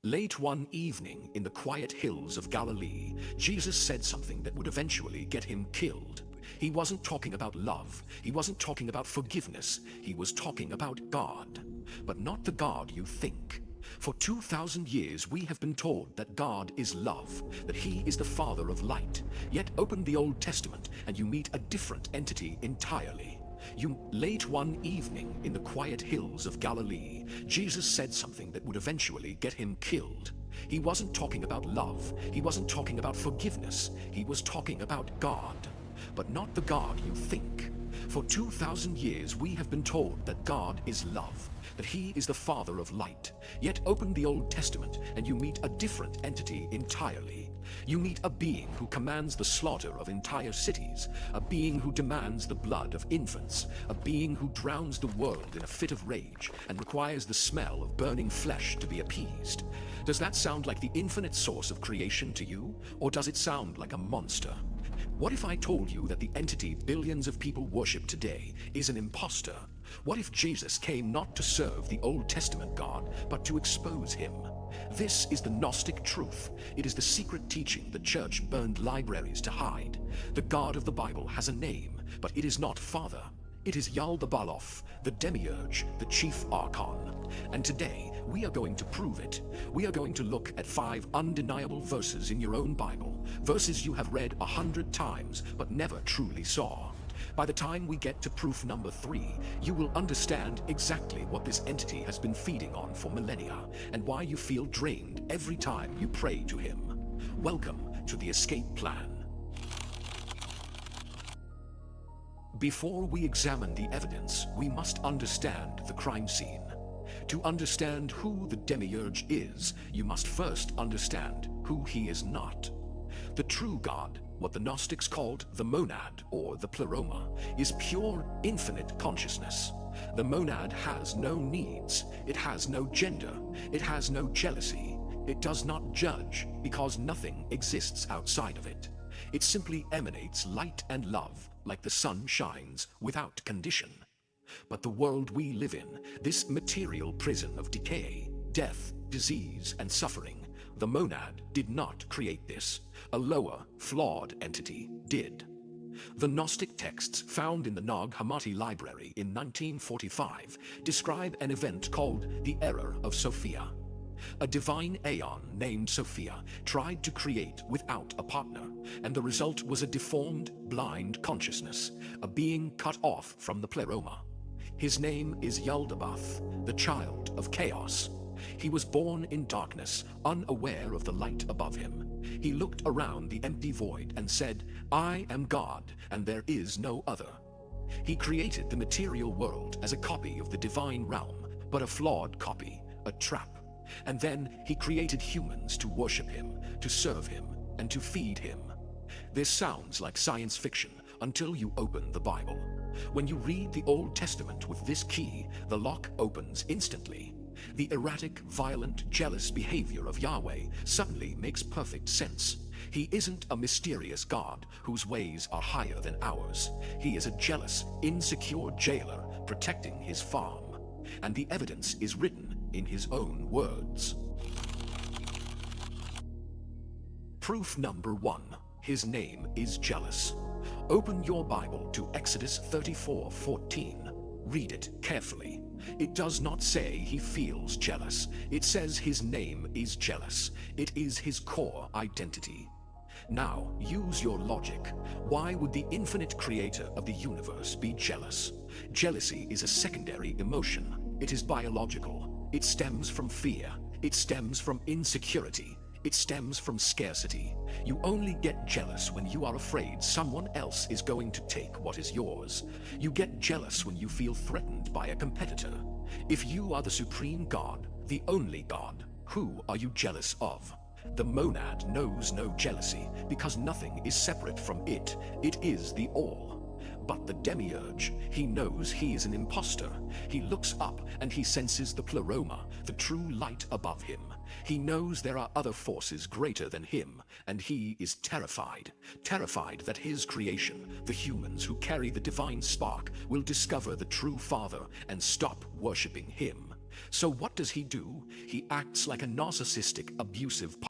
Late one evening in the quiet hills of Galilee, Jesus said something that would eventually get him killed. He wasn't talking about love. He wasn't talking about forgiveness. He was talking about God. But not the God you think. For 2,000 years we have been told that God is love, that He is the Father of light. Yet open the Old Testament and you meet a different entity entirely. Late one evening in the quiet hills of Galilee, Jesus said something that would eventually get him killed. He wasn't talking about love. He wasn't talking about forgiveness. He was talking about God. But not the God you think. For 2,000 years we have been told that God is love, that He is the Father of light. Yet open the Old Testament and you meet a different entity entirely. You meet a being who commands the slaughter of entire cities, a being who demands the blood of infants, a being who drowns the world in a fit of rage and requires the smell of burning flesh to be appeased. Does that sound like the infinite source of creation to you, or does it sound like a monster? What if I told you that the entity billions of people worship today is an imposter? What if Jesus came not to serve the Old Testament God, but to expose him? This is the Gnostic truth. It is the secret teaching the church burned libraries to hide. The God of the Bible has a name, but it is not Father. It is Yaldabaoth, the Demiurge, the chief archon. And today, we are going to prove it. We are going to look at 5 undeniable verses in your own Bible, verses you have read 100 times but never truly saw. By the time we get to proof number 3, you will understand exactly what this entity has been feeding on for millennia and why you feel drained every time you pray to him. Welcome to the escape plan. Before we examine the evidence, we must understand the crime scene. To understand who the Demiurge is, you must first understand who he is not. The true God, what the Gnostics called the monad or the pleroma, is pure infinite consciousness. The monad has no needs, it has no gender, it has no jealousy, it does not judge because nothing exists outside of it. It simply emanates light and love like the sun shines without condition. But the world we live in, this material prison of decay, death, disease, and suffering, the monad did not create this. A lower, flawed entity did. The Gnostic texts found in the Nag Hammadi library in 1945 describe an event called the Error of Sophia. A divine aeon named Sophia tried to create without a partner, and the result was a deformed, blind consciousness, a being cut off from the pleroma. His name is Yaldabaoth, the child of chaos. He was born in darkness, unaware of the light above him. He looked around the empty void and said, "I am God, and there is no other." He created the material world as a copy of the divine realm, but a flawed copy, a trap. And then he created humans to worship him, to serve him, and to feed him. This sounds like science fiction until you open the Bible. When you read the Old Testament with this key, the lock opens instantly. The erratic, violent, jealous behavior of Yahweh suddenly makes perfect sense. He isn't a mysterious God whose ways are higher than ours. He is a jealous, insecure jailer protecting his farm. And the evidence is written in his own words. Proof number 1. His name is jealous. Open your Bible to Exodus 34:14. Read it carefully. It does not say he feels jealous. It says his name is jealous. It is his core identity. Now, use your logic. Why would the infinite creator of the universe be jealous? Jealousy is a secondary emotion. It is biological. It stems from fear. It stems from insecurity. It stems from scarcity. You only get jealous when you are afraid someone else is going to take what is yours. You get jealous when you feel threatened by a competitor. If you are the supreme God, the only God, who are you jealous of? The monad knows no jealousy because nothing is separate from it. It is the all. But the demiurge, he knows he is an imposter. He looks up and he senses the pleroma, the true light above him. He knows there are other forces greater than him, and he is terrified. Terrified that his creation, the humans who carry the divine spark, will discover the true Father and stop worshipping him. So what does he do? He acts like a narcissistic, abusive